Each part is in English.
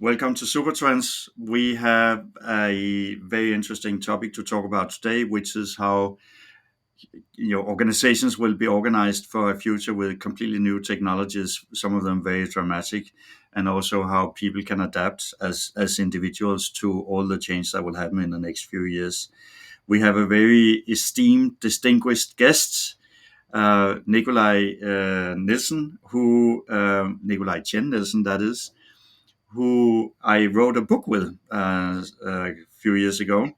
Welcome to Supertrends. We have a very interesting topic to talk about today, which is how organizations will be organized for a future with completely new technologies, some of them very dramatic, and also how people can adapt as individuals to all the change that will happen in the next few years. We have a very esteemed, distinguished guest, Nicolai Nielsen, who Nicolai Chen Nielsen, that is, who I wrote a book with a few years ago,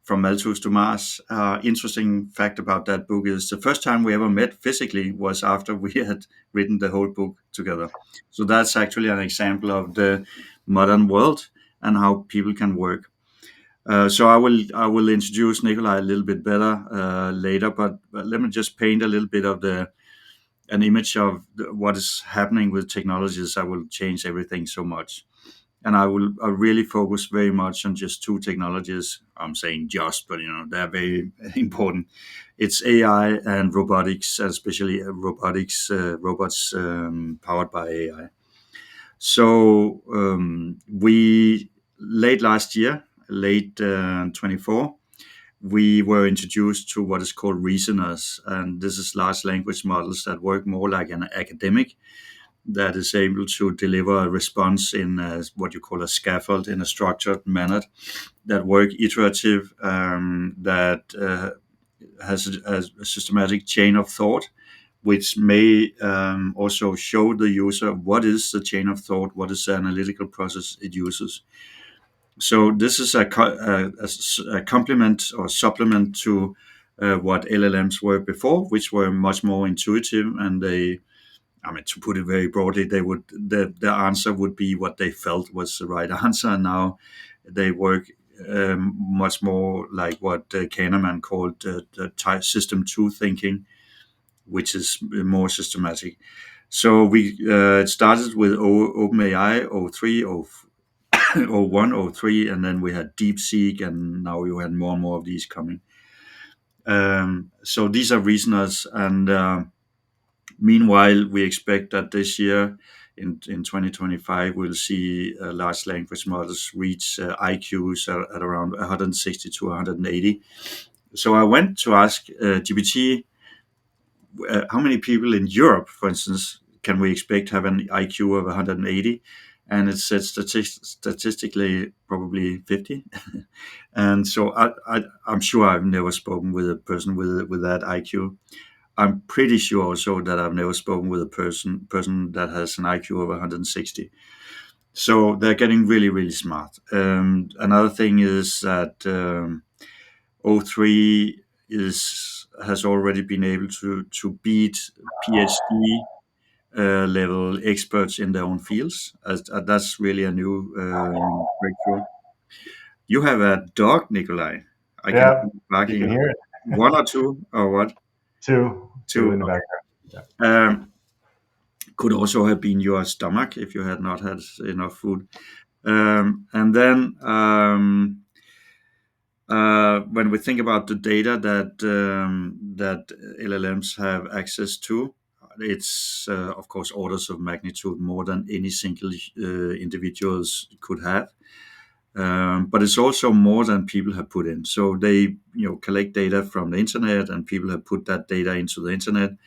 From Malthus to Mars. Interesting fact about that book is the first time we ever met physically was after we had written the whole book together. So that's actually an example of the modern world and how people can work. So I will introduce Nikolai a little bit better later, but let me just paint a little bit of an image of what is happening with technologies that will change everything so much. And I really focus very much on just two technologies. I'm saying just, but they're very important. It's AI and robotics, especially robots powered by AI. So we late last year, late 24, we were introduced to what is called reasoners, and this is large language models that work more like an academic, that is able to deliver a response in what you call a scaffold, in a structured manner, that work iterative, that has a systematic chain of thought, which may also show the user what is the chain of thought, what is the analytical process it uses. So this is a complement or supplement to what LLMs were before, which were much more intuitive, and to put it very broadly, the answer would be what they felt was the right answer. And now they work much more like what Kahneman called the type system two thinking, which is more systematic. So we it started with OpenAI 03, 01, 03, and then we had DeepSeek, and now you had more and more of these coming. So these are reasoners, and meanwhile, we expect that this year, in 2025, we'll see large language models reach IQs at around 160 to 180. So I went to ask GPT, how many people in Europe, for instance, can we expect have an IQ of 180? And it said statistically probably 50. And so I'm sure I've never spoken with a person with that IQ. I'm pretty sure also that I've never spoken with a person that has an IQ of 160. So they're getting really, really smart. Another thing is that O3 has already been able to beat PhD level experts in their own fields. That's really a new breakthrough. You have a dog, Nikolai. I can Yeah, hear you you barking. can hear it. One or two, or what? Two Two. in the background. Um, could also have been your stomach if you had not had enough food. And then when we think about the data that LLMs have access to, it's of course orders of magnitude more than any single individuals could have. But it's also more than people have put in. So they collect data from the internet, and people have put that data into the internet,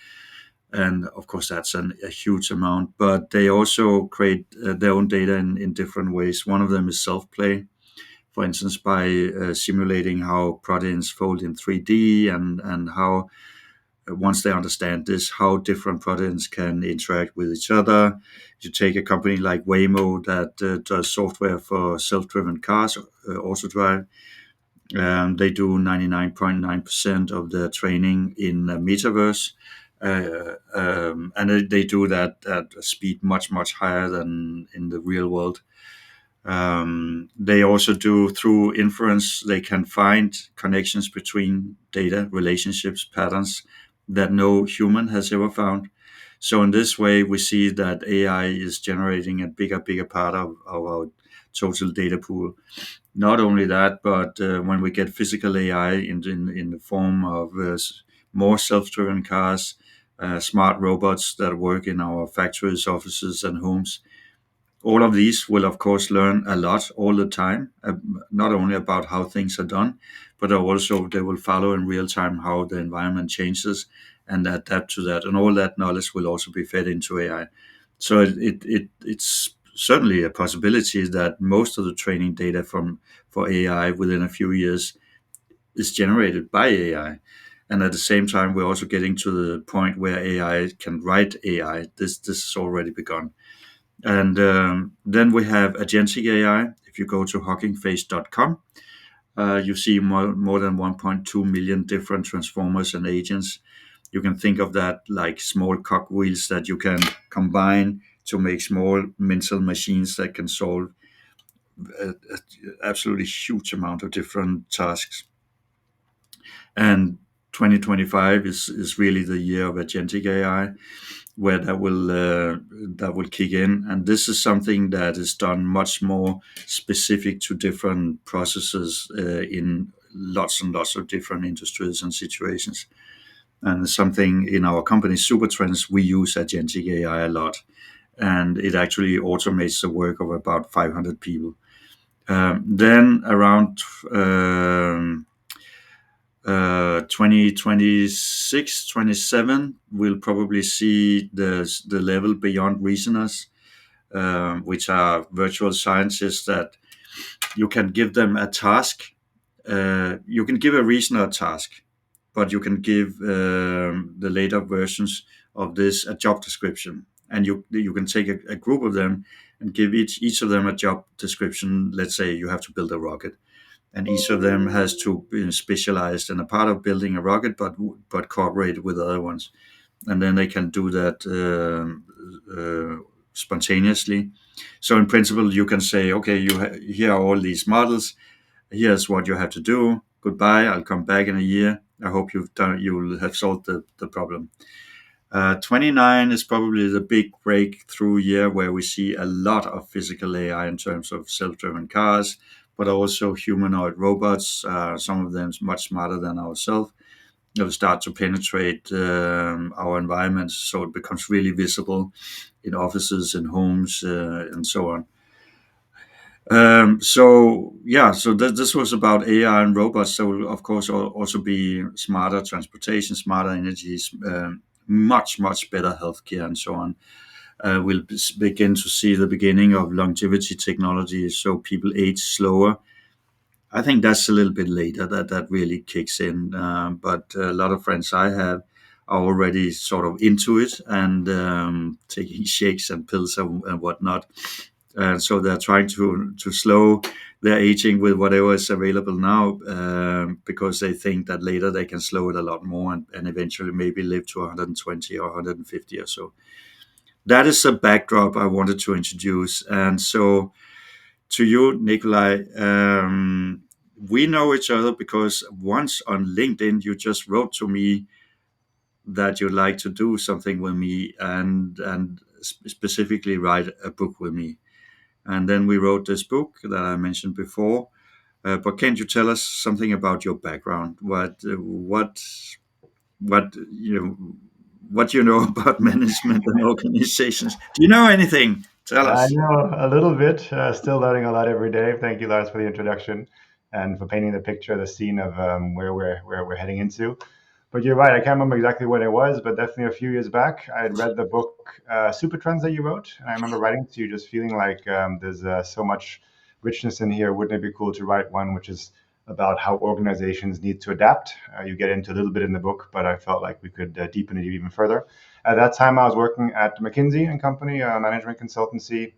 and of course that's a huge amount. But they also create their own data in different ways. One of them is self-play, for instance, by simulating how proteins fold in 3D, and how once they understand this, how different proteins can interact with each other. You take a company like Waymo that does software for self-driven cars, also drive. They do 99.9% of their training in the metaverse. And they do that at a speed much, much higher than in the real world. They also do, through inference, they can find connections between data, relationships, patterns that no human has ever found. So in this way, we see that AI is generating a bigger part of our total data pool. Not only that, but when we get physical AI in the form of more self-driven cars, smart robots that work in our factories, offices, and homes, All of these will, of course, learn a lot all the time, not only about how things are done, but also they will follow in real time how the environment changes and adapt to that. And all that knowledge will also be fed into AI. So it's certainly a possibility that most of the training data for AI within a few years is generated by AI. And at the same time, we're also getting to the point where AI can write AI. This has already begun. And then we have Agentic AI. If you go to hockingface.com, you see more than 1.2 million different transformers and agents. You can think of that like small cogwheels that you can combine to make small mental machines that can solve absolutely huge amount of different tasks. And 2025 is really the year of agentic AI, where that will kick in. And this is something that is done much more specific to different processes in lots and lots of different industries and situations. And something in our company, Supertrends, we use agentic AI a lot, and it actually automates the work of about 500 people. Then around 2026, 27, we'll probably see the level beyond reasoners, which are virtual scientists that you can give them a task. You can give a reasoner a task, but you can give the later versions of this a job description. And you can take a group of them and give each of them a job description. Let's say you have to build a rocket, and each of them has to be specialized in a part of building a rocket, but cooperate with other ones, and then they can do that spontaneously. So in principle, you can say, okay, here are all these models. Here's what you have to do. Goodbye. I'll come back in a year. I hope you'll have solved the problem. 29 is probably the big breakthrough year where we see a lot of physical AI in terms of self-driven cars, but also humanoid robots. Some of them much smarter than ourselves. They'll start to penetrate our environments, so it becomes really visible in offices, in homes, and so on. So this was about AI and robots. There will of course also be smarter transportation, smarter energies, much better healthcare, and so on. We'll begin to see the beginning of longevity technology, so people age slower. I think that's a little bit later that really kicks in. But a lot of friends I have are already sort of into it and taking shakes and pills and whatnot. So they're trying to slow their aging with whatever is available now, because they think that later they can slow it a lot more and eventually maybe live to 120 or 150 or so. That is the backdrop I wanted to introduce. And so to you, Nicolai, we know each other because once on LinkedIn you just wrote to me that you'd like to do something with me and specifically write a book with me. And then we wrote this book that I mentioned before. But can't you tell us something about your background? What you know about management and organizations? Do you know anything? Tell I us. know a little bit, still learning a lot every day. Thank you, Lars, for the introduction and for painting the picture, the scene of where we're heading into. But you're right, I can't remember exactly when it was, but definitely a few years back, I had read the book Supertrends that you wrote. And I remember writing to you just feeling like there's so much richness in here. Wouldn't it be cool to write one which is about how organizations need to adapt? You get into a little bit in the book, but I felt like we could deepen it even further. At that time, I was working at McKinsey and Company, a management consultancy.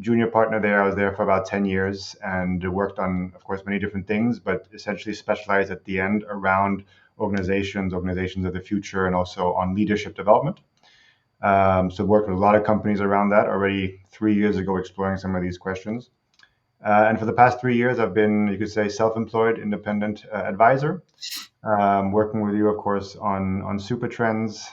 Junior partner there. I was there for about 10 years and worked on, of course, many different things, but essentially specialized at the end around organizations of the future, and also on leadership development. So worked with a lot of companies around that already 3 years ago, exploring some of these questions. And for the past 3 years, I've been, you could say, self-employed independent advisor, working with you, of course, on Supertrends,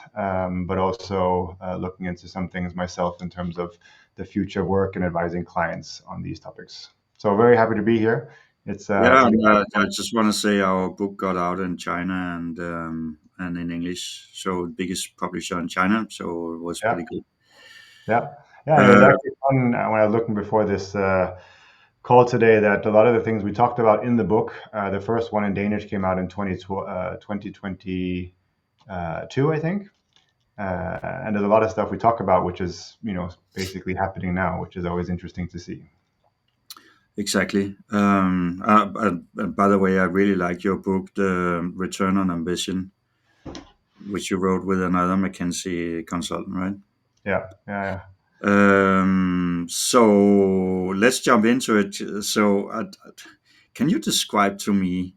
but also looking into some things myself in terms of the future work and advising clients on these topics. So very happy to be here. It's Yeah, a and, I just want to say our book got out in China and in English, so biggest publisher in China, so it was yeah, pretty good. yeah. Yeah, and it was Uh, actually fun when I was looking before this call today that a lot of the things we talked about in the book, the first one in Danish came out in 2022, I think. And there's a lot of stuff we talk about, which is, basically happening now, which is always interesting to see. exactly. And by the way, I really like your book, The Return on Ambition, which you wrote with another McKinsey consultant, right? Yeah, yeah, So let's jump into it. So, can you describe to me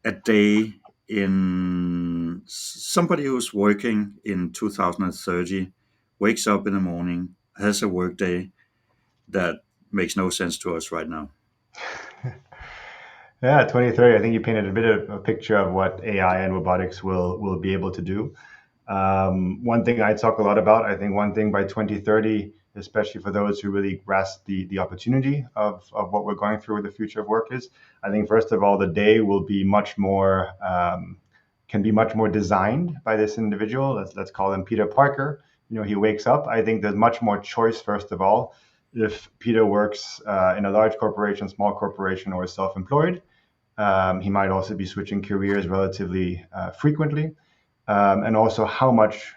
a day in somebody who's working in 2030, wakes up in the morning, has a work day that makes no sense to us right now? yeah. Yeah, 2030, I think you painted a bit of a picture of what AI and robotics will be able to do. One thing I talk a lot about, I think one thing by 2030, especially for those who really grasp the opportunity of what we're going through with the future of work is, I think first of all, the day will be much more, can be much more designed by this individual. Let's call him Peter Parker. He wakes up. I think there's much more choice, first of all, if Peter works in a large corporation, small corporation, or is self-employed. He might also be switching careers relatively frequently, and also how much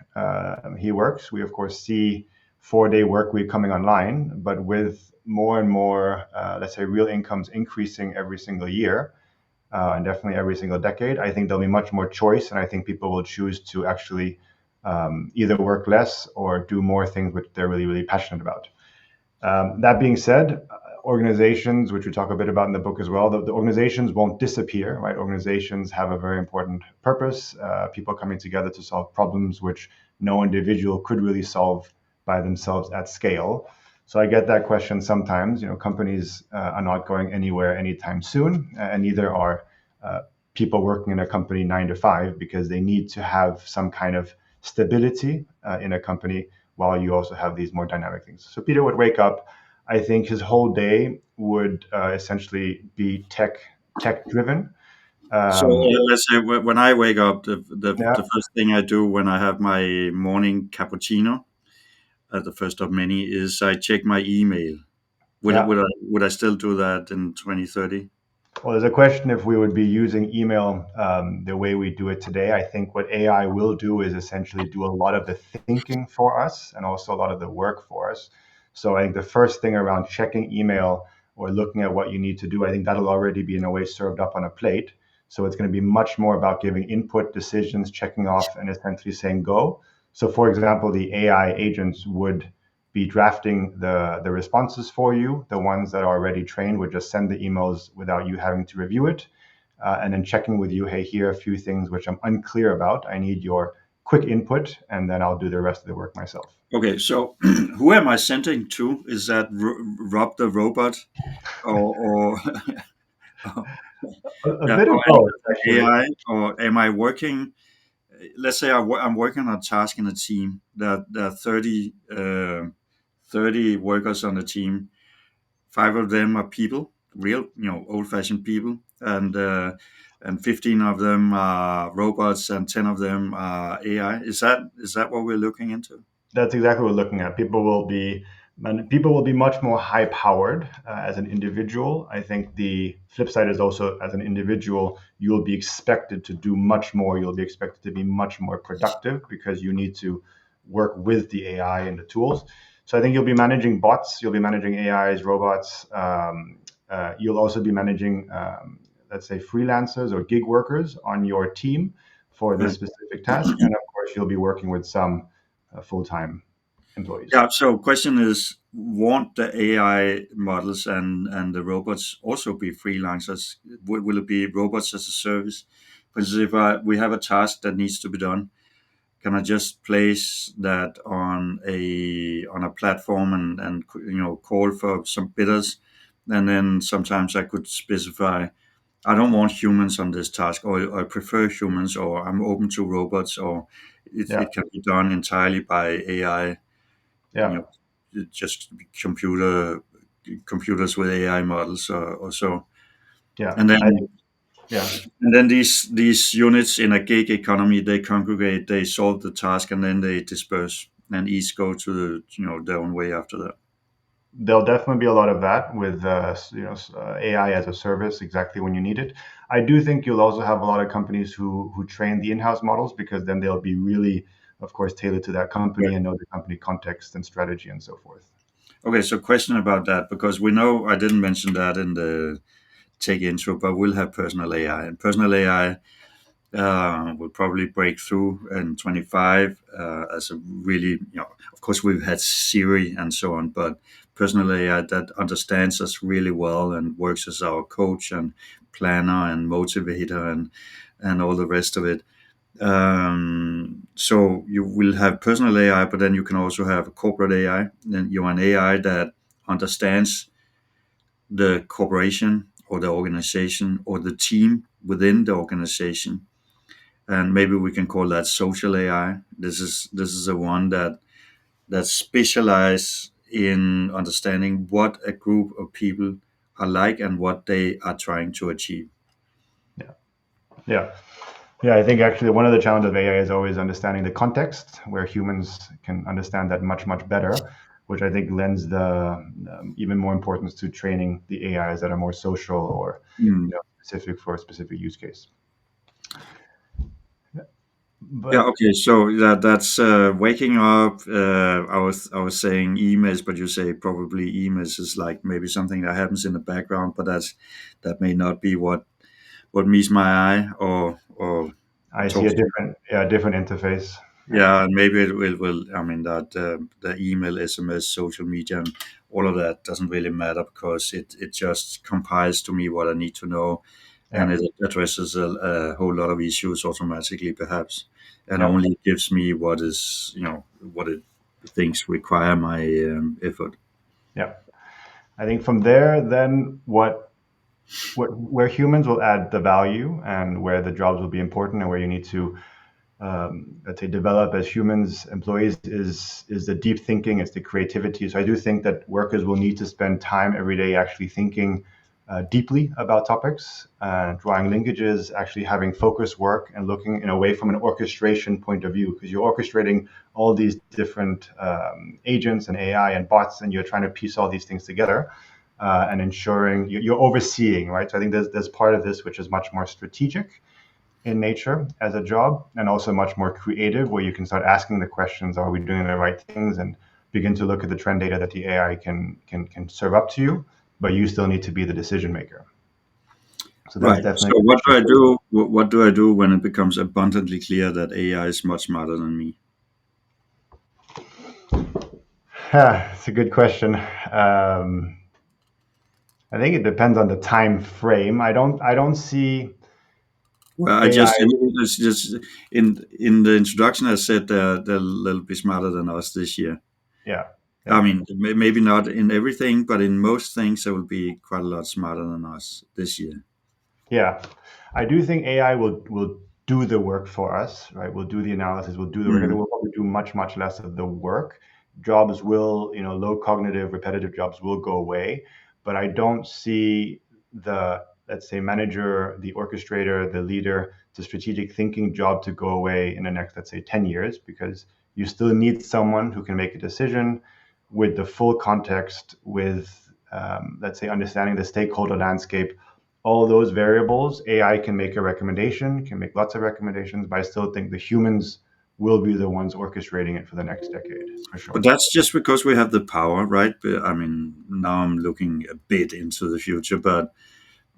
he works. We, of course, see 4-day work week coming online, but with more and more, let's say, real incomes increasing every single year, and definitely every single decade, I think there'll be much more choice, and I think people will choose to actually either work less or do more things which they're really, really passionate about. That being said, organizations, which we talk a bit about in the book as well, the organizations won't disappear, right? Organizations have a very important purpose, people coming together to solve problems which no individual could really solve by themselves at scale. So I get that question sometimes. Companies are not going anywhere anytime soon, and neither are uh, people working in a company 9 to 5, because they need to have some kind of stability in a company while you also have these more dynamic things. So Peter would wake up. I think his whole day would essentially be tech driven. So Um, let's say when I wake up, the yeah, first thing I do when I have my morning cappuccino, the first of many, is I check my email. yeah. Would I still do that in 2030? Well, there's a question if we would be using email the way we do it today. I think what AI will do is essentially do a lot of the thinking for us and also a lot of the work for us. So I think the first thing around checking email or looking at what you need to do, I think that'll already be in a way served up on a plate. So it's going to be much more about giving input, decisions, checking off, and essentially saying go. So, for example, the AI agents would be drafting the responses for you. The ones that are already trained would just send the emails without you having to review it, and then checking with you, hey, here are a few things which I'm unclear about. I need your quick input, and then I'll do the rest of the work myself. Okay, so who am I sending to? Is that Rob the robot, or A yeah, bit of or both, any actually. AI, or am I working? Let's say I'm working on a task in a team. There are 30 workers on the team. Five of them are people, real, old-fashioned people, and 15 of them are robots, and 10 of them are AI. Is that what we're looking into? That's exactly what we're looking at. People will be much more high powered as an individual. I think the flip side is also, as an individual, you'll be expected to do much more. You'll be expected to be much more productive because you need to work with the AI and the tools. So I think you'll be managing bots, you'll be managing AIs, robots. You'll also be managing, let's say, freelancers or gig workers on your team for this Right. specific task. And of course, you'll be working with some full-time employees. Yeah. So, question is, won't the AI models and the robots also be freelancers? Will it be robots as a service? Because if we have a task that needs to be done, can I just place that on a platform and call for some bidders, and then sometimes I could specify I don't want humans on this task, or I prefer humans, or I'm open to robots, or Yeah, it can be done entirely by AI. You yeah, know, just computers with AI models, or so, yeah. and I then think, yeah, these units in a gig economy, they congregate, they solve the task, and then they disperse. and each go to the, their own way after that. There'll definitely be a lot of that with AI as a service exactly when you need it. I do think you'll also have a lot of companies who train the in-house models, because then they'll be really, of course, tailored to that company and know the company context and strategy and so forth. Okay, so question about that, because we know I didn't mention that in the take intro, but we'll have personal AI, and personal AI will probably break through in 25 as a really, of course we've had Siri and so on, but personal AI that understands us really well and works as our coach and planner and motivator and all the rest of it. So you will have personal AI, but then you can also have a corporate AI. Then you're an AI that understands the corporation or the organization or the team within the organization, and maybe we can call that social AI. This is a one that specialize in understanding what a group of people are like and what they are trying to achieve. Yeah, yeah, yeah. I think actually one of the challenges of AI is always understanding the context, where humans can understand that much better, which I think lends the even more importance to training the AIs that are more social or Mm. specific for a specific use case. Yeah. But Okay. So that's waking up. I was saying emails, but you say probably emails is like maybe something that happens in the background, but that may not be what meets my eye or I see a talks to. different, yeah, different interface. Yeah, Yeah, and maybe it will. I mean, that the email, SMS, social media, and all of that doesn't really matter, because it just compiles to me what I need to know, and yeah, it addresses a whole lot of issues automatically, perhaps, and yeah, only gives me what it thinks require my effort. yeah. I think from there, then where humans will add the value and where the jobs will be important and where you need to let's say develop as humans employees is the deep thinking, it's the creativity. So I do think that workers will need to spend time every day actually thinking deeply about topics, drawing linkages, actually having focused work and looking in a way from an orchestration point of view, because you're orchestrating all these different agents and AI and bots, and you're trying to piece all these things together and ensuring you're overseeing, right? So I think there's part of this which is much more strategic in nature as a job, and also much more creative, where you can start asking the questions: are we doing the right things? And begin to look at the trend data that the AI can serve up to you, but you still need to be the decision maker. So that's Right. definitely So a what do shift. I do? What do I do when it becomes abundantly clear that AI is much smarter than me? It's a good question. I think it depends on the time frame. I don't see Well, I just AI. it's just in the introduction I said they'll be smarter than us this year. Yeah, I yeah. mean, maybe not in everything, but in most things, they will be quite a lot smarter than us this year. Yeah, I do think AI will do the work for us, right? We'll do the analysis, we'll do the work. I think Mm. we'll probably do much less of the work. Jobs will, low cognitive, repetitive jobs will go away, but I don't see the, let's say, manager, the orchestrator, the leader, the strategic thinking job to go away in the next, let's say, 10 years, because you still need someone who can make a decision with the full context, with, let's say, understanding the stakeholder landscape, all those variables. AI can make a recommendation, can make lots of recommendations, but I still think the humans will be the ones orchestrating it for the next decade, for But sure. that's just because we have the power, right? But, I mean, now I'm looking a bit into the future, but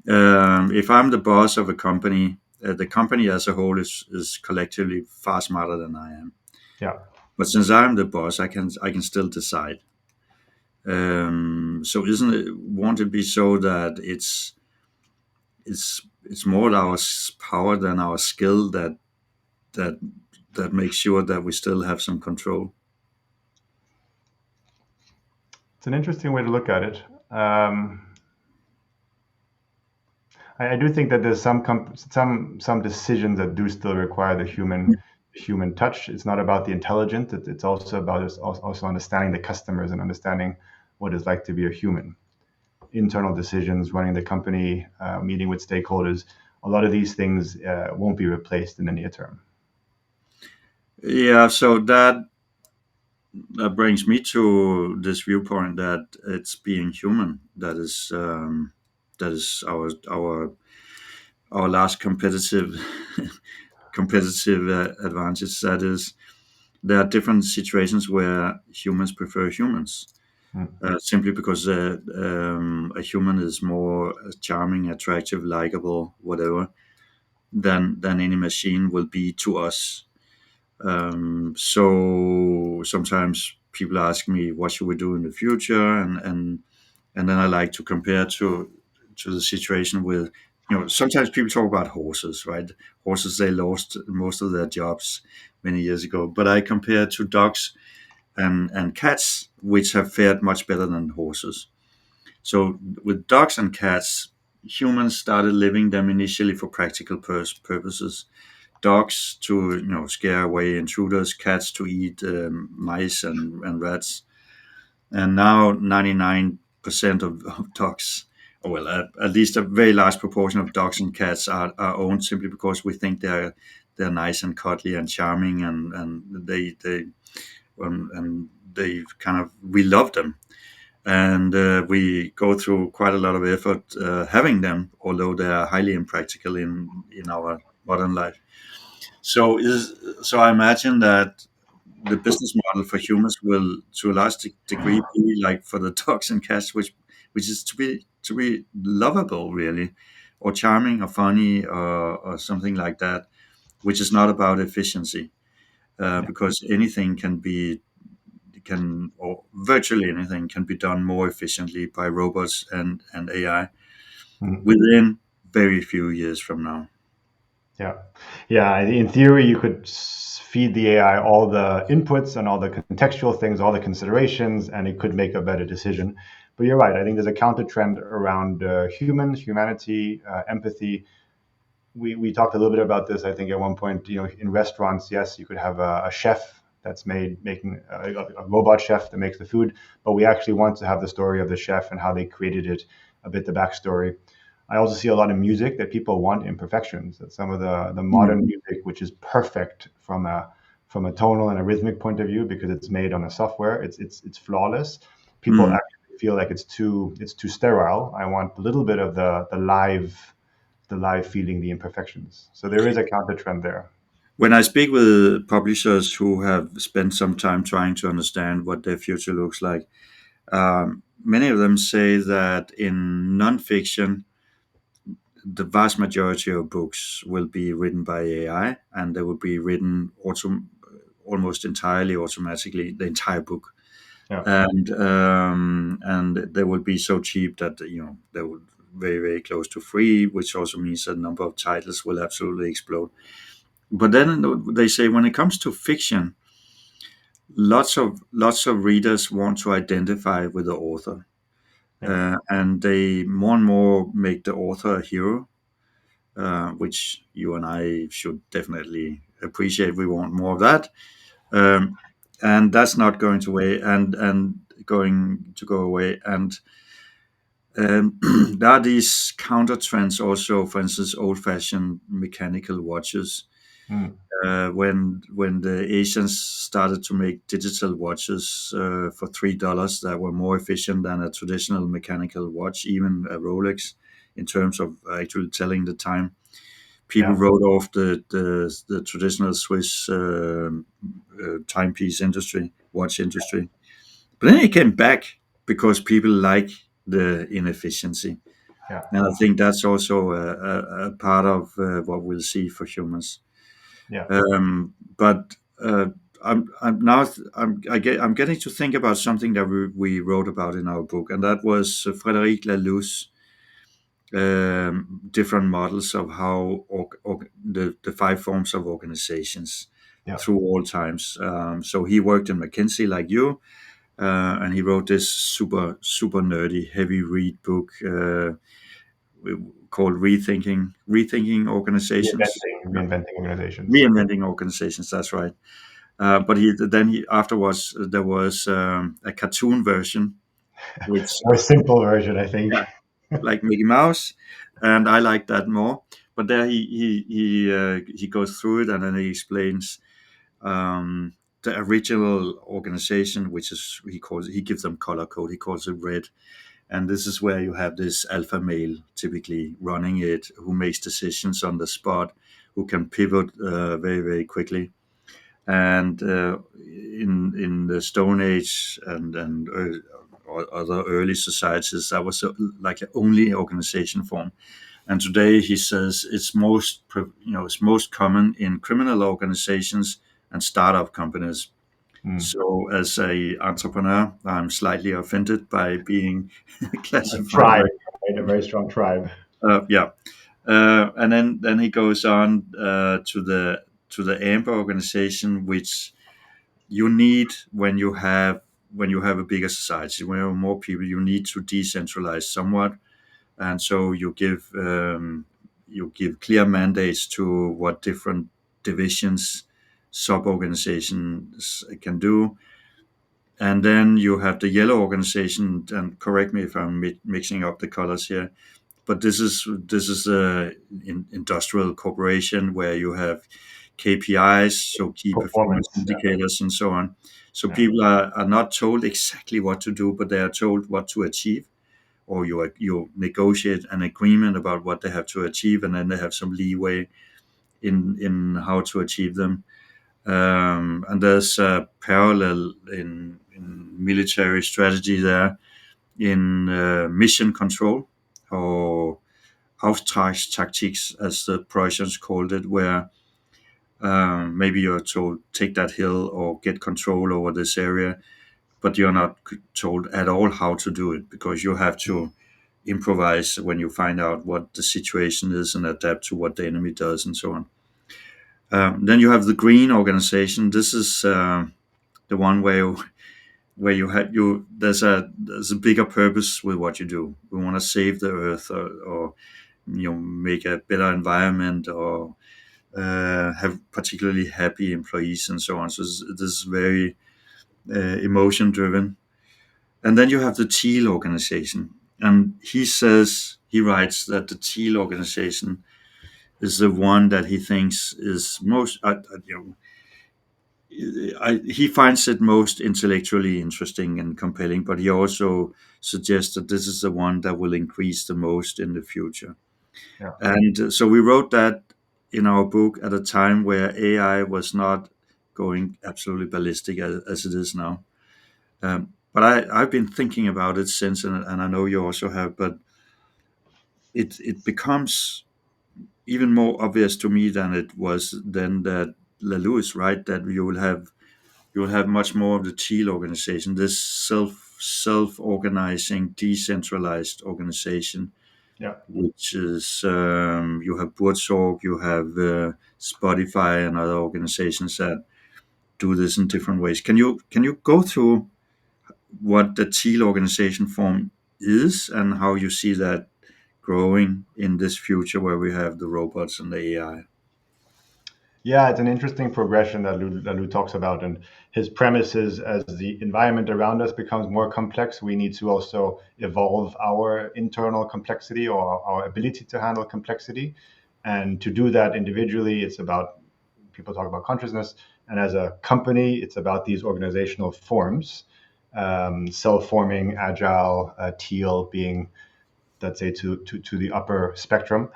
if I'm the boss of a company, the company as a whole is collectively far smarter than I am. Yeah. But since I'm the boss, I can still decide. So isn't it won't it be so that it's more our power than our skill that that makes sure that we still have some control? It's an interesting way to look at it. I do think that there's some decisions that do still require the human touch. It's not about the intelligence. It's also about also understanding the customers and understanding what it's like to be a human. Internal decisions, running the company, meeting with stakeholders. A lot of these things won't be replaced in the near term. Yeah, so that brings me to this viewpoint that it's being human that is our last competitive advantage. That is, there are different situations where humans prefer humans, Mm. simply because a human is more charming, attractive, likable, whatever, than any machine will be to us. So sometimes people ask me, what should we do in the future? And then I like to compare to the situation with, sometimes people talk about horses, right? Horses, they lost most of their jobs many years ago. But I compare to dogs and cats, which have fared much better than horses. So with dogs and cats, humans started living them initially for practical purposes. Dogs to scare away intruders, cats to eat mice and rats, and now 99% of dogs, or well, at least a very large proportion of dogs and cats are owned simply because we think they're nice and cuddly and charming, and they kind of, we love them, and we go through quite a lot of effort having them, although they are highly impractical in our modern life. So I imagine that the business model for humans will, to a large degree, be like for the dogs and cats, which is to be lovable, really, or charming, or funny, or something like that, which is not about efficiency, Yeah. because anything or virtually anything can be done more efficiently by robots and AI Mm. within very few years from now. Yeah. Yeah. In theory, you could feed the AI all the inputs and all the contextual things, all the considerations, and it could make a better decision. But you're right. I think there's a counter trend around humans, humanity, empathy. We talked a little bit about this. I think at one point, in restaurants, yes, you could have a chef that's making a robot chef that makes the food, but we actually want to have the story of the chef and how they created it, a bit the backstory. I also see a lot of music that people want imperfections. That some of the modern Mm. music, which is perfect from a tonal and a rhythmic point of view, because it's made on a software, it's flawless. People Mm. actually feel like it's too sterile. I want a little bit of the live feeling, the imperfections. So there is a counter trend there. When I speak with publishers who have spent some time trying to understand what their future looks like, many of them say that in nonfiction, the vast majority of books will be written by AI, and they will be written almost entirely automatically, the entire book, Yeah. and they will be so cheap that they will very, very close to free, which also means that the number of titles will absolutely explode. But then they say when it comes to fiction, lots of readers want to identify with the author, Yeah. and they more and more make the author a hero, which you and I should definitely appreciate. We want more of that, um, and that's not going to way and going to go away. And there are these counter trends also. For instance, old-fashioned mechanical watches. Mm. When the Asians started to make digital watches for $3 that were more efficient than a traditional mechanical watch, even a Rolex, in terms of actually telling the time, people Yeah. wrote off the traditional Swiss timepiece industry, watch industry. But then it came back because people like the inefficiency, Yeah. and I think that's also a part of what we'll see for humans. Yeah. But I'm now I'm getting to think about something that we wrote about in our book, and that was Frederic Laloux's different models of how the five forms of organizations Yeah. through all times. So he worked in McKinsey like you, and he wrote this super nerdy, heavy read book called Rethinking Organizations. Yeah. Reinventing organizations. Reinventing Organizations. That's right. But he afterwards there was a cartoon version, which More simple version, I think. yeah, like Mickey Mouse, and I like that more. But there he goes through it, and then he explains um, the original organization, which is he gives them color code. He calls it red, and this is where you have this alpha male typically running it, who makes decisions on the spot, who can pivot very very quickly. And in the Stone Age and or other early societies, that was like the only organization form. And today he says it's most common in criminal organizations and startup companies. Mm. So as a entrepreneur, I'm slightly offended by being A classified tribe, like right? A very strong tribe. yeah. And then he goes on to the AMP organization, which you need when you have a bigger society, when you have more people, you need to decentralize somewhat, and so you give clear mandates to what different divisions, sub organizations can do. And then you have the yellow organization, and correct me if I'm mixing up the colors here, but this is a industrial corporation where you have KPIs, so key performance Performance. Yeah. indicators, and so on. So Yeah. people are not told exactly what to do, but they are told what to achieve, or you negotiate an agreement about what they have to achieve, and then they have some leeway in how to achieve them. And there's a parallel in military strategy there in mission control, or Auftragstaktics, as the Prussians called it, where maybe you're told take that hill or get control over this area, but you're not told at all how to do it, because you have to improvise when you find out what the situation is and adapt to what the enemy does, and so on. Then you have the green organization. This is the one where you there's a bigger purpose with what you do. We want to save the earth, or make a better environment, or have particularly happy employees, and so on. So this is very emotion driven. And then you have the teal organization, and he writes that the teal organization is the one that he thinks is most he finds it most intellectually interesting and compelling, but he also suggests that this is the one that will increase the most in the future. Yeah. And so we wrote that in our book at a time where AI was not going absolutely ballistic as it is now. But I've been thinking about it since, and I know you also have, but it becomes even more obvious to me than it was then, that Lalou is right, that you will have much more of the teal organization, this self-organizing, decentralized organization, Yeah. which is you have Burzorg, you have Spotify, and other organizations that do this in different ways. Can you go through what the teal organization form is and how you see that growing in this future where we have the robots and the AI? Yeah, it's an interesting progression that Lou talks about. And his premise is, as the environment around us becomes more complex, we need to also evolve our internal complexity, or our ability to handle complexity. And to do that individually, it's about, people talk about consciousness. And as a company, it's about these organizational forms, self forming, agile, teal being, let's say, to the upper spectrum.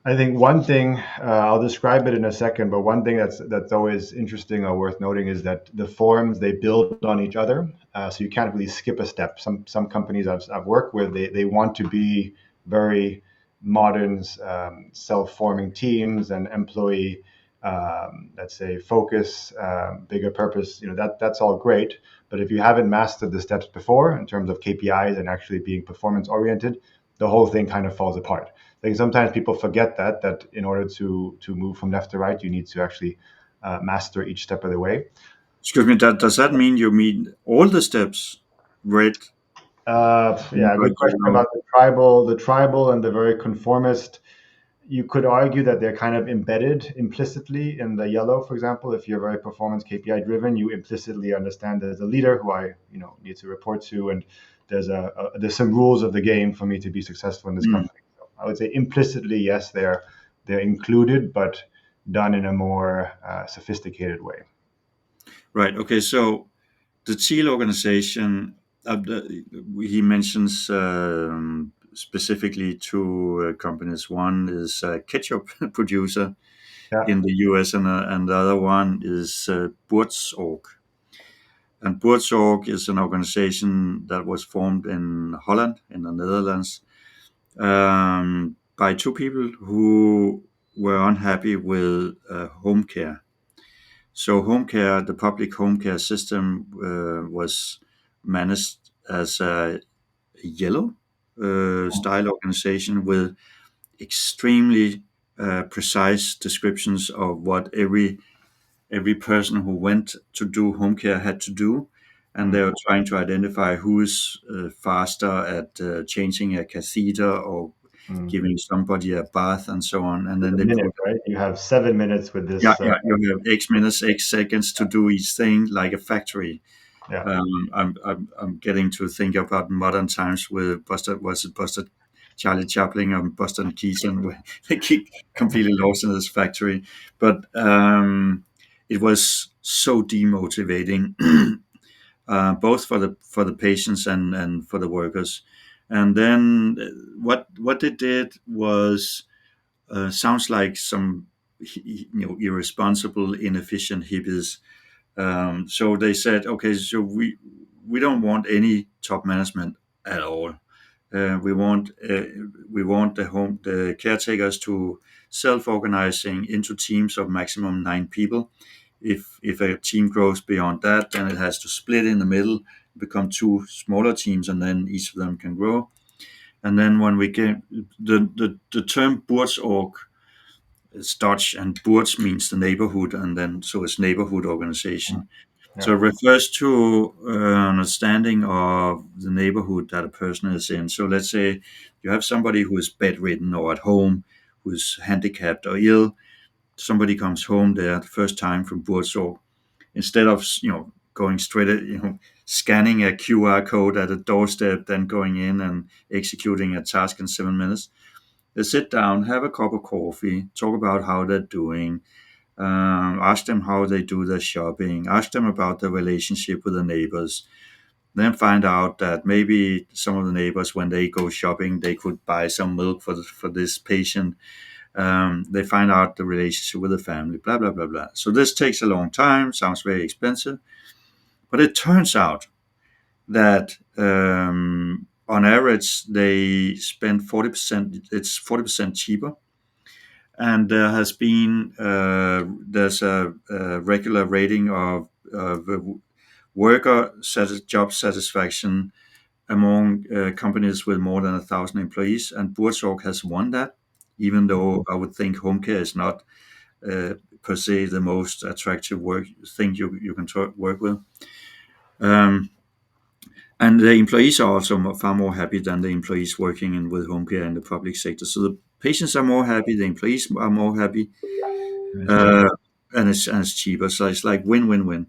I think one thing, I'll describe it in a second, but one thing that's always interesting or worth noting is that the forms, they build on each other, so you can't really skip a step. Some companies I've worked with, they want to be very modern, self-forming teams and employee, let's say, focus, bigger purpose. That's all great, but if you haven't mastered the steps before in terms of KPIs and actually being performance oriented, the whole thing kind of falls apart. I think sometimes people forget that in order to move from left to right, you need to actually master each step of the way. Excuse me, does that mean you mean all the steps, red, Yeah, but good question about the tribal and the very conformist. You could argue that they're kind of embedded implicitly in the yellow. For example, if you're very performance KPI driven, you implicitly understand there's a leader who I need to report to, and there's some rules of the game for me to be successful in this Mm. company. So I would say implicitly, yes, they're included, but done in a more sophisticated way. Right. Okay. So the Thiel organization, he mentions specifically two companies. One is a ketchup producer Yeah. in the US, and the other one is Buurtzorg. And Buurtzorg is an organization that was formed in Holland, in the Netherlands, by two people who were unhappy with home care. So home care, the public home care system was managed as a yellow style organization with extremely precise descriptions of what every person who went to do home care had to do, and they Mm. were trying to identify who's faster at changing a catheter or Mm. giving somebody a bath and so on. And With then a they minute, put, right? You have 7 minutes with yeah, this. yeah, you have X minutes, X seconds to do each thing like a factory. Yeah. I'm getting to think about modern times with Buster, was it Buster Charlie Chaplin or Buster Keaton, where they keep completely lost in this factory. But it was so demotivating, both for the patients and for the workers. And then what they did was sounds like some irresponsible, inefficient hippies. So they said, okay, so we don't want any top management at all. We want the caretakers to self-organizing into teams of maximum 9 people. If a team grows beyond that, then it has to split in the middle, become two smaller teams, and then each of them can grow. And then when we get the term Buurtzorg, it's Dutch, and Boerts means the neighborhood, and then so it's neighborhood Mm. organization. So Yeah. it refers to understanding of the neighborhood that a person is in. So let's say you have somebody who is bedridden or at home, who's handicapped or ill. Somebody comes home there the first time from Buurtzorg. Instead of going straight at scanning a QR code at a doorstep, then going in and executing a task in 7 minutes, they sit down, have a cup of coffee, talk about how they're doing, ask them how they do their shopping, ask them about the relationship with the neighbors, then find out that maybe some of the neighbors, when they go shopping, they could buy some milk for this patient. They find out the relationship with the family, blah, blah, blah, blah. So this takes a long time, sounds very expensive, but it turns out that on average, they spend 40%, it's 40% cheaper. And there's a regular rating of worker job satisfaction among companies with more than 1,000 employees, and Buurtzorg has won that, even though I would think home care is not per se the most attractive work thing you can work with. Um, and the employees are also far more happy than the employees working with home care in the public sector. So the patients are more happy, the employees are more happy, And it's uh, cheaper. and it's cheaper. So it's like win-win-win.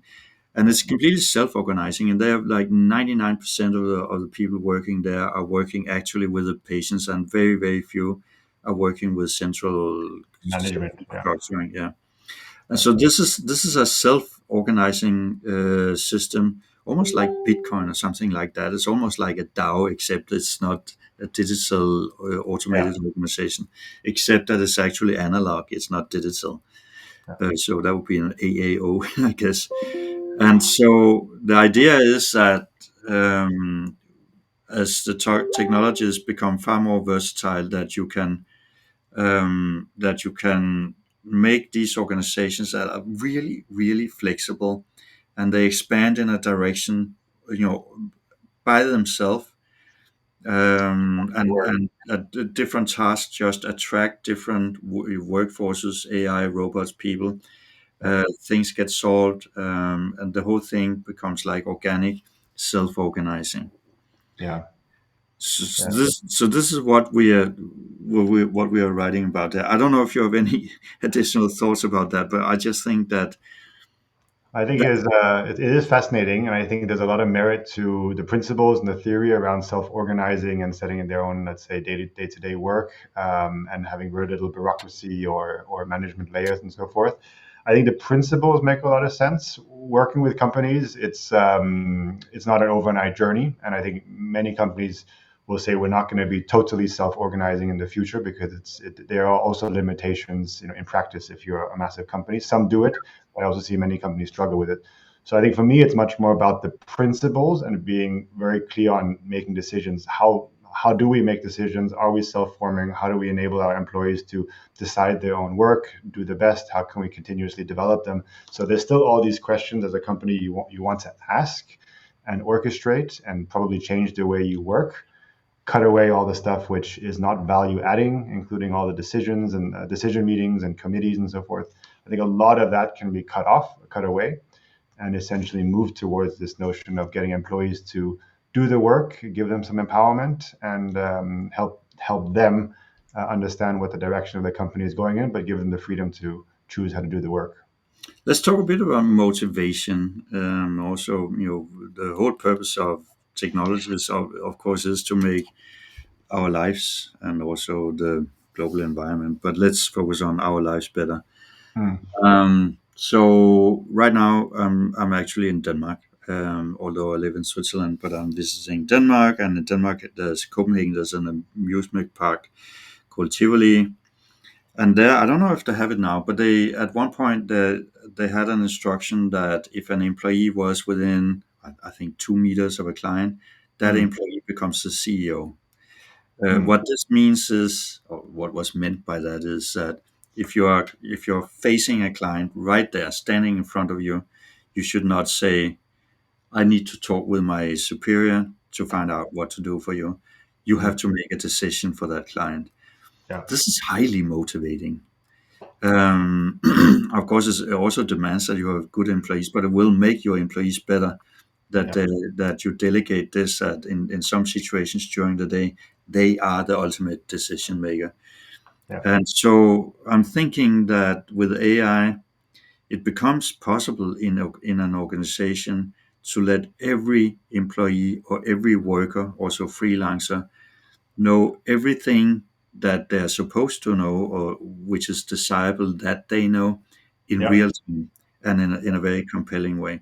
And it's completely self-organizing, and they have like 99% of the people working there are working actually with the patients, and very very few are working with central Management. Yeah. structuring. Yeah, and Yeah. so this is a self-organizing system, almost like Bitcoin or something like that. It's almost like a DAO, except it's not a digital Yeah. automated organization, except that it's actually analog. It's not digital. Yeah. So that would be an AAO, I guess. And so the idea is that as the technologies become far more versatile, that you can make these organizations that are really, really flexible, and they expand in a direction, by themselves, and Work. different tasks just attract different workforces, AI, robots, people. Yeah. Things get solved, and the whole thing becomes like organic, self-organizing. Yeah. So Yeah. this is what we are writing about there. I don't know if you have any additional thoughts about that, but I just think that I think that it is fascinating, and I think there's a lot of merit to the principles and the theory around self-organizing and setting in their own, let's say, day-to-day work, and having very little bureaucracy or management layers and so forth. I think the principles make a lot of sense. working with companies, it's not an overnight journey, and I think many companies will say we're not going to be totally self-organizing in the future because there are also limitations, in practice if you're a massive company. Some do it, but I also see many companies struggle with it. So I think for me, it's much more about the principles and being very clear on making decisions. How do we make decisions? Are we self-forming? How do we enable our employees to decide their own work, do the best? How can we continuously develop them? So there's still all these questions as a company you want to ask and orchestrate and probably change the way you work, cut away all the stuff which is not value adding, including all the decisions and decision meetings and committees and so forth. I think a lot of that can be cut away, and essentially move towards this notion of getting employees to do the work, give them some empowerment, and help them understand what the direction of the company is going in, but give them the freedom to choose how to do the work. Let's talk a bit about motivation. Also, the whole purpose of technologies, of course, is to make our lives and also the global environment. But let's focus on our lives better. Hmm. So right now, I'm actually in Denmark, although I live in Switzerland. But I'm visiting Denmark, and in Denmark, there's Copenhagen. There's an amusement park called Tivoli, and there, I don't know if they have it now, but they at one point they had an instruction that if an employee was within, I think, 2 meters of a client, that Hmm. employee becomes the CEO. Hmm. What this means is, or what was meant by that is that if you're facing a client right there, standing in front of you, you should not say, "I need to talk with my superior to find out what to do for you." You have Hmm. to make a decision for that client. Yeah. This is highly motivating. Um, of course, it also demands that you have good employees, but it will make your employees better that Yeah. that you delegate this. That in some situations during the day, they are the ultimate decision maker. Yeah. And so I'm thinking that with AI, it becomes possible in an organization to let every employee or every worker, also freelancer, know everything that they're supposed to know or which is desirable that they know in Yeah. real time and in a very compelling way.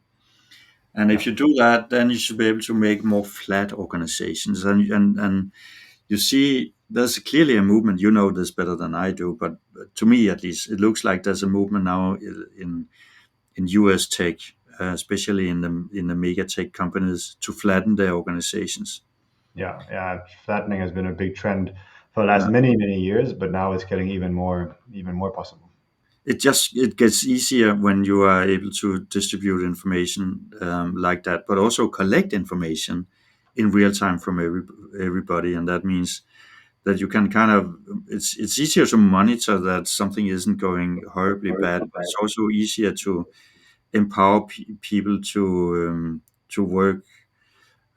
And Yeah. if you do that, then you should be able to make more flat organizations. And you see, there's clearly a movement. You know this better than I do, but to me at least, it looks like there's a movement now in US tech, especially in the mega tech companies, to flatten their organizations. Yeah. Yeah. Flattening has been a big trend for the last Yeah. many years, but now it's getting even more possible. It gets easier when you are able to distribute information like that, but also collect information in real time from everybody, and that means that you can kind of it's easier to monitor that something isn't going horribly bad, but it's also easier to empower people to work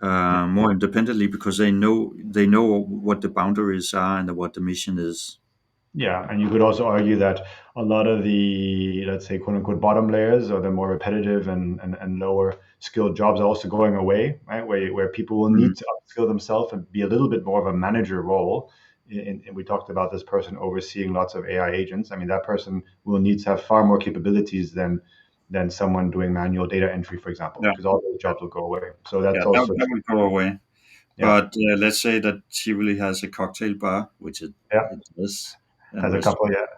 more independently because they know what the boundaries are and what the mission is. Yeah, and you could also argue that a lot of the, let's say, quote unquote, bottom layers or the more repetitive and lower skilled jobs are also going away, right? Where people will Mm, need to upskill themselves and be a little bit more of a manager role. We talked about this person overseeing lots of AI agents. I mean, that person will need to have far more capabilities than someone doing manual data entry, for example, yeah, because all those jobs will go away. So yeah, that's that, also, that will go away. yeah, But let's say that Tivoli has a cocktail bar, which yeah, it does, and has a couple, restaurant.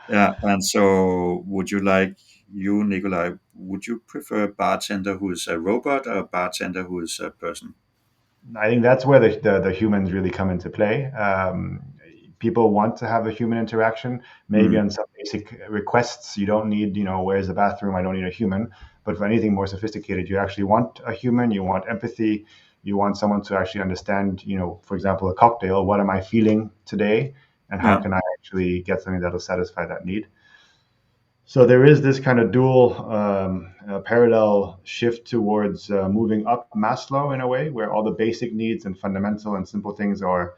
yeah. Yeah, and so would you like you, Nicolai? Would you prefer a bartender who is a robot or a bartender who is a person? I think that's where the humans really come into play. People want to have a human interaction. Maybe Mm, on some basic requests, you don't need, where's the bathroom? I don't need a human. But for anything more sophisticated, you actually want a human. You want empathy. You want someone to actually understand, for example, a cocktail. What am I feeling today? And how yeah, can I actually get something that'll satisfy that need? So there is this kind of dual parallel shift towards moving up Maslow in a way, where all the basic needs and fundamental and simple things are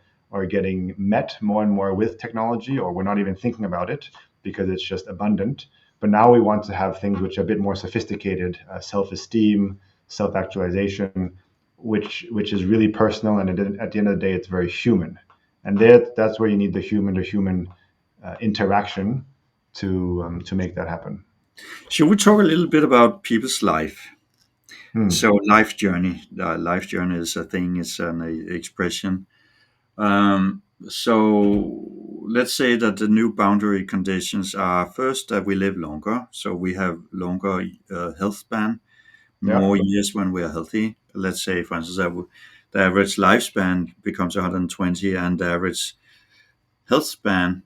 getting met more and more with technology, or we're not even thinking about it because it's just abundant. But now we want to have things which are a bit more sophisticated, self-esteem, self-actualization, which is really personal, and at the end of the day, it's very human. And that's where you need the human to human interaction to make that happen. Should we talk a little bit about people's life? Hmm. So, life journey. Life journey is a thing. It's an expression. So, let's say that the new boundary conditions are first that we live longer. So we have longer health span, Yeah. more years when we are healthy. Let's say, for instance, that the average lifespan becomes 120, and the average health span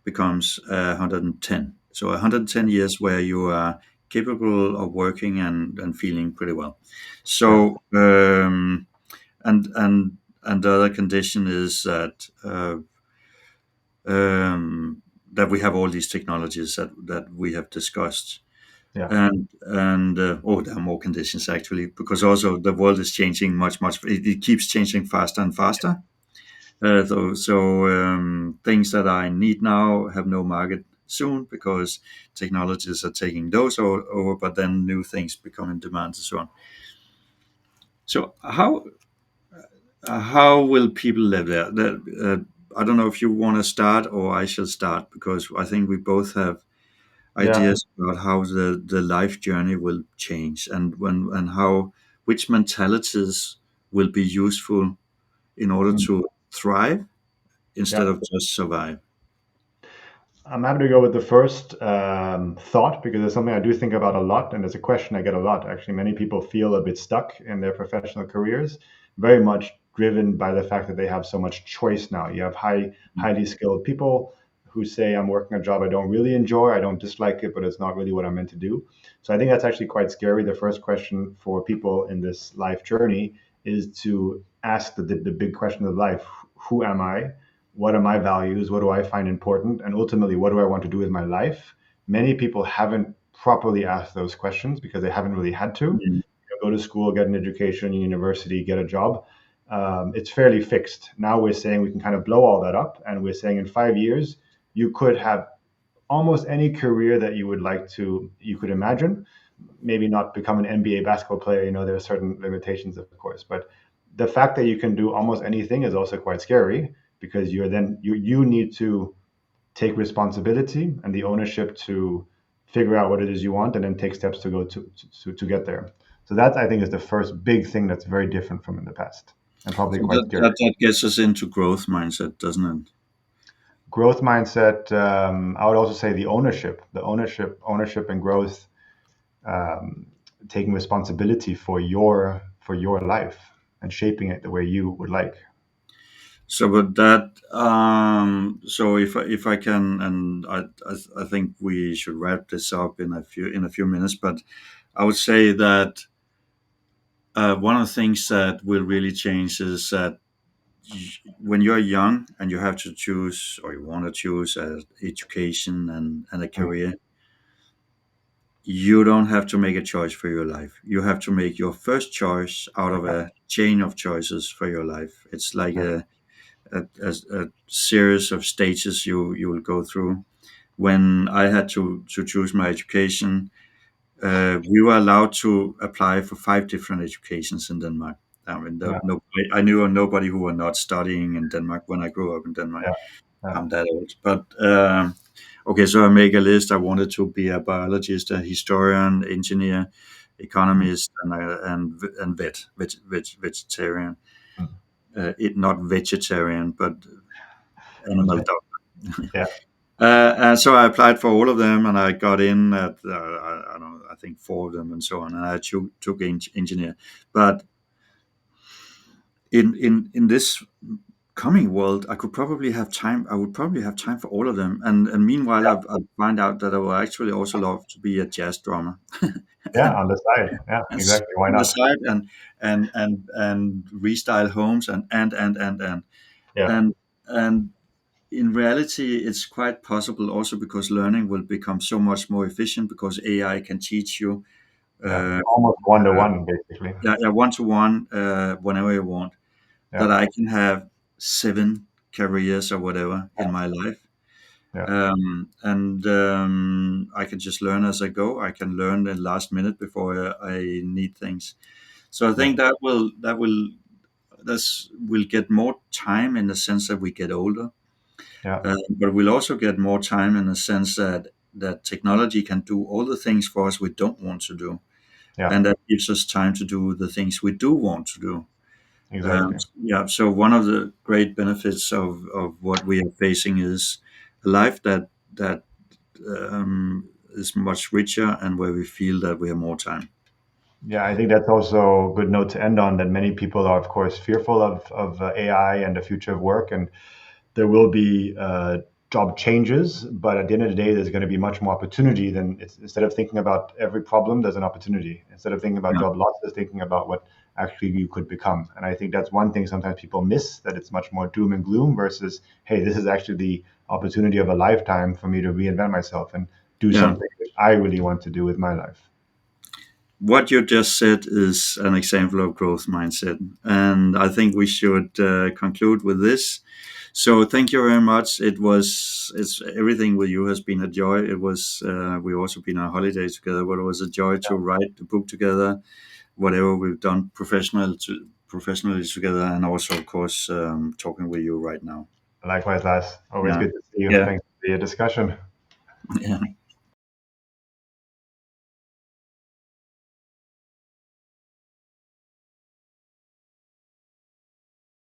becomes 110. So 110 years where you are capable of working and feeling pretty well. Yeah. So and the other condition is that we have all these technologies that we have discussed. Yeah. And oh, there are more conditions actually, because also the world is changing much. It keeps changing faster and faster. So things that I need now have no market soon because technologies are taking those over, but then new things become in demand and so on. So how will people live there? I don't know if you want to start or I shall start, because I think we both have Yeah. ideas about how the life journey will change, and how which mentalities will be useful in order Hmm. to thrive instead Yeah. of just survive. I'm happy to go with the first thought because it's something I do think about a lot, and it's a question I get a lot. Actually, many people feel a bit stuck in their professional careers, very much driven by the fact that they have so much choice now. You have highly skilled people who say, "I'm working a job I don't really enjoy. I don't dislike it, but it's not really what I'm meant to do." So I think that's actually quite scary. The first question for people in this life journey is to ask the big question of life: Who am I? What are my values? What do I find important? And ultimately, what do I want to do with my life? Many people haven't properly asked those questions because they haven't really had to. Mm. Go to school, get an education, university, get a job. It's fairly fixed. Now we're saying we can kind of blow all that up, and we're saying in 5 years, you could have almost any career that you would like to, you could imagine. Maybe not become an NBA basketball player. There are certain limitations, of course, but the fact that you can do almost anything is also quite scary because you need to take responsibility and the ownership to figure out what it is you want and then take steps to go to get there. So that I think is the first big thing that's very different from in the past and probably So quite scary. that gets us into growth mindset, doesn't it? Growth mindset. I would also say ownership and growth, um, taking responsibility for your life and shaping it the way you would like. So, but that, so if I can, and I think we should wrap this up in a few minutes. But I would say that one of the things that will really change is that when you're young and you have to choose, or you want to choose, education and a Mm. career, you don't have to make a choice for your life. You have to make your first choice out of a chain of choices for your life. It's like Yeah, a series of stages you will go through. When I had to choose my education, we were allowed to apply for 5 different educations in Denmark. I mean, yeah, I knew of nobody who were not studying in Denmark when I grew up in Denmark. yeah, yeah, I'm that old, but okay. So I make a list. I wanted to be a biologist, a historian, engineer, mm, economist, and vegetarian. mm, It not vegetarian, but animal yeah, doctor. yeah, And so I applied for all of them, and I got in at I don't know, I think 4 of them, and so on. And I took engineer, but in this coming world, I could probably have time. I would probably have time for all of them. And meanwhile, I find out that I would actually also love to be a jazz drummer, yeah. and, On the side, yeah, and sing exactly. Why on the not? side, and restyle homes, Yeah, and and in reality, it's quite possible also because learning will become so much more efficient because AI can teach you yeah. uh, Almost one to one, basically. yeah, one to one whenever you want. That Yeah, I can have 7 careers or whatever in my life, yeah, and I can just learn as I go. I can learn the last minute before I need things. So I yeah, think this will get more time in the sense that we get older, yeah, but we'll also get more time in the sense that that technology can do all the things for us we don't want to do, Yeah, and that gives us time to do the things we do want to do. exactly. Yeah, so one of the great benefits of what we are facing is a life that is much richer and where we feel that we have more time. Yeah, I think that's also a good note to end on. That many people are, of course, fearful of AI and the future of work, and there will be job changes. But at the end of the day, there's going to be much more opportunity than instead of thinking about every problem, there's an opportunity. Instead of thinking about Yeah, job losses, thinking about what actually you could become. And I think that's one thing sometimes people miss, that it's much more doom and gloom versus, hey, this is actually the opportunity of a lifetime for me to reinvent myself and do yeah. something which I really want to do with my life. What you just said is an example of growth mindset, and I think we should conclude with this. So thank you very much. It's everything with you has been a joy. It was we also been on holiday together, but it was a joy to write the book together. Whatever we've done professionally together, and also of course talking with you right now. Likewise, Lars. Always Yeah, good to see you, and yeah, thanks for the discussion. yeah.